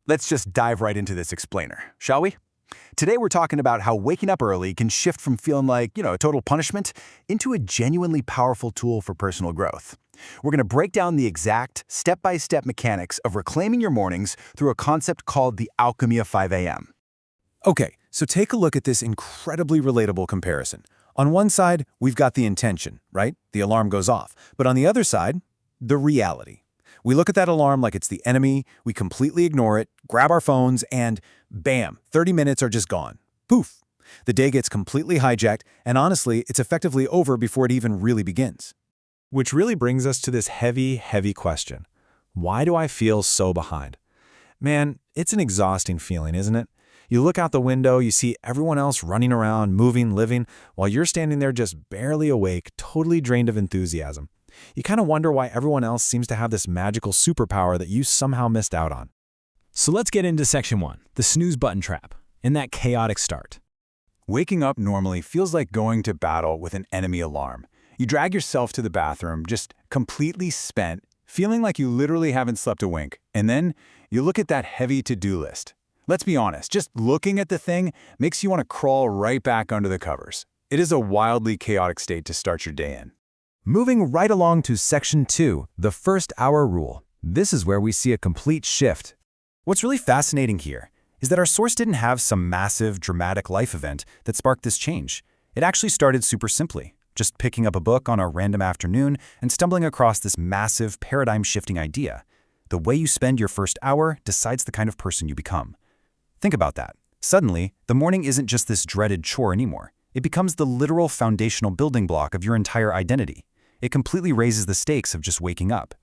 Let's just dive right into this explainer, shall we? Today we're talking about how waking up early can shift from feeling like, a total punishment into a genuinely powerful tool for personal growth. We're going to break down the exact step-by-step mechanics of reclaiming your mornings through a concept called the alchemy of 5 a.m. Okay, so take a look at this incredibly relatable comparison. On one side, we've got the intention, right? The alarm goes off. But on the other side, the reality. We look at that alarm like it's the enemy, we completely ignore it, grab our phones, and bam, 30 minutes are just gone. Poof! The day gets completely hijacked, and honestly, it's effectively over before it even really begins. Which really brings us to this heavy, heavy question. Why do I feel so behind? Man, it's an exhausting feeling, isn't it? You look out the window, you see everyone else running around, moving, living, while you're standing there just barely awake, totally drained of enthusiasm. You kind of wonder why everyone else seems to have this magical superpower that you somehow missed out on. So let's get into section 1, the snooze button trap, and that chaotic start. Waking up normally feels like going to battle with an enemy alarm. You drag yourself to the bathroom, just completely spent, feeling like you literally haven't slept a wink, and then you look at that heavy to-do list. Let's be honest, just looking at the thing makes you want to crawl right back under the covers. It is a wildly chaotic state to start your day in. Moving right along to section 2, the first hour rule. This is where we see a complete shift. What's really fascinating here is that our source didn't have some massive, dramatic life event that sparked this change. It actually started super simply, just picking up a book on a random afternoon and stumbling across this massive, paradigm-shifting idea. The way you spend your first hour decides the kind of person you become. Think about that. Suddenly, the morning isn't just this dreaded chore anymore. It becomes the literal foundational building block of your entire identity. It completely raises the stakes of just waking up.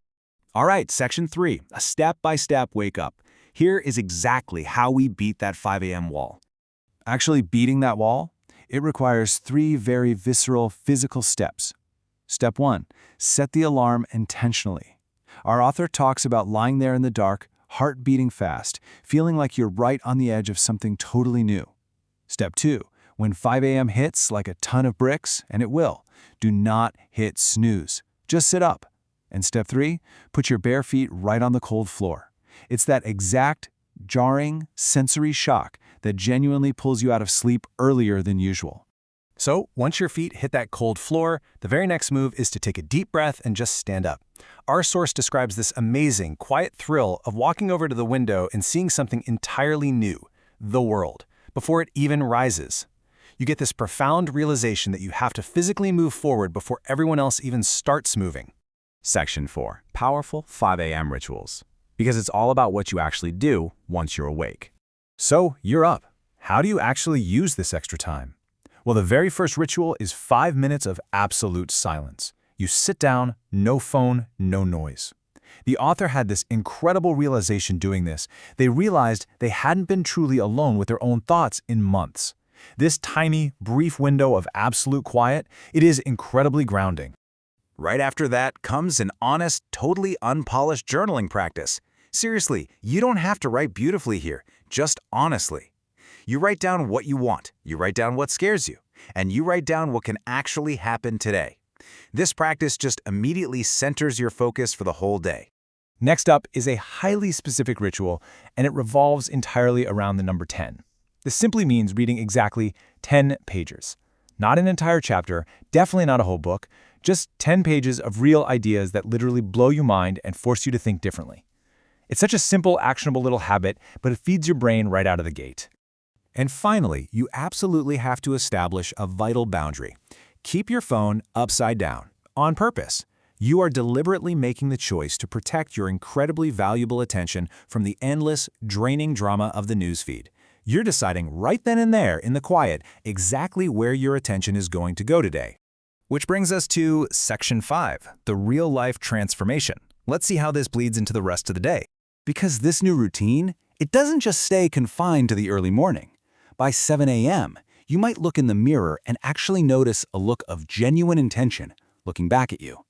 All right, section 3, a step-by-step wake up. Here is exactly how we beat that 5 a.m. wall. Actually beating that wall, it requires 3 very visceral physical steps. Step 1, set the alarm intentionally. Our author talks about lying there in the dark, heart beating fast, feeling like you're right on the edge of something totally new. Step 2, when 5 a.m. hits like a ton of bricks, and it will, do not hit snooze. Just sit up. And step 3, put your bare feet right on the cold floor. It's that exact, jarring, sensory shock that genuinely pulls you out of sleep earlier than usual. So, once your feet hit that cold floor, the very next move is to take a deep breath and just stand up. Our source describes this amazing, quiet thrill of walking over to the window and seeing something entirely new, the world, before it even rises. You get this profound realization that you have to physically move forward before everyone else even starts moving. Section 4, powerful 5 a.m. rituals. Because it's all about what you actually do once you're awake. So, you're up. How do you actually use this extra time? Well, the very first ritual is 5 minutes of absolute silence. You sit down, no phone, no noise. The author had this incredible realization doing this. They realized they hadn't been truly alone with their own thoughts in months. This tiny, brief window of absolute quiet, it is incredibly grounding. Right after that comes an honest, totally unpolished journaling practice. Seriously, you don't have to write beautifully here, just honestly. You write down what you want, you write down what scares you, and you write down what can actually happen today. This practice just immediately centers your focus for the whole day. Next up is a highly specific ritual, and it revolves entirely around the number 10. This simply means reading exactly 10 pages. Not an entire chapter, definitely not a whole book, just 10 pages of real ideas that literally blow your mind and force you to think differently. It's such a simple, actionable little habit, but it feeds your brain right out of the gate. And finally, you absolutely have to establish a vital boundary. Keep your phone upside down, on purpose. You are deliberately making the choice to protect your incredibly valuable attention from the endless, draining drama of the newsfeed. You're deciding right then and there in the quiet exactly where your attention is going to go today. Which brings us to section 5, the real-life transformation. Let's see how this bleeds into the rest of the day. Because this new routine, it doesn't just stay confined to the early morning. By 7 a.m., you might look in the mirror and actually notice a look of genuine intention looking back at you.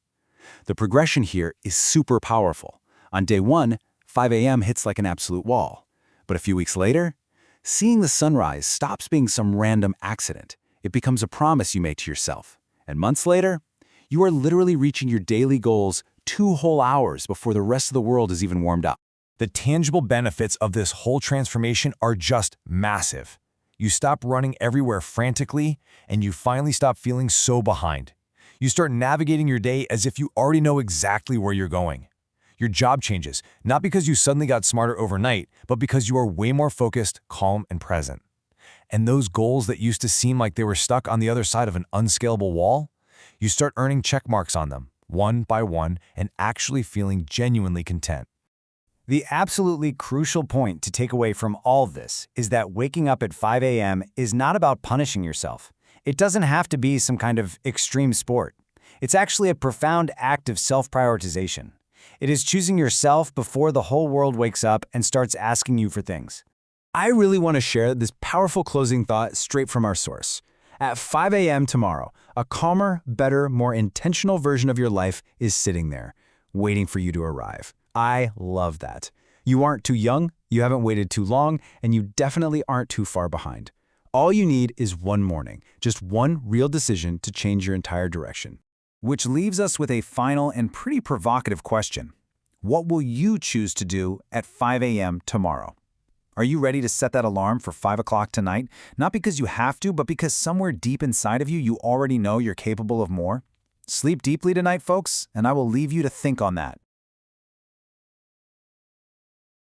The progression here is super powerful. On day 1, 5 a.m. hits like an absolute wall. But a few weeks later, seeing the sunrise stops being some random accident. It becomes a promise you make to yourself. And months later, you are literally reaching your daily goals 2 whole hours before the rest of the world is even warmed up. The tangible benefits of this whole transformation are just massive. You stop running everywhere frantically, and you finally stop feeling so behind. You start navigating your day as if you already know exactly where you're going. Your job changes, not because you suddenly got smarter overnight, but because you are way more focused, calm, and present. And those goals that used to seem like they were stuck on the other side of an unscalable wall, you start earning check marks on them, one by one, and actually feeling genuinely content. The absolutely crucial point to take away from all of this is that waking up at 5 a.m. is not about punishing yourself. It doesn't have to be some kind of extreme sport. It's actually a profound act of self-prioritization. It is choosing yourself before the whole world wakes up and starts asking you for things. I really want to share this powerful closing thought straight from our source. At 5 a.m. tomorrow, a calmer, better, more intentional version of your life is sitting there, waiting for you to arrive. I love that. You aren't too young, you haven't waited too long, and you definitely aren't too far behind. All you need is one morning, just one real decision to change your entire direction. Which leaves us with a final and pretty provocative question. What will you choose to do at 5 a.m. tomorrow? Are you ready to set that alarm for 5 o'clock tonight? Not because you have to, but because somewhere deep inside of you, you already know you're capable of more? Sleep deeply tonight, folks, and I will leave you to think on that.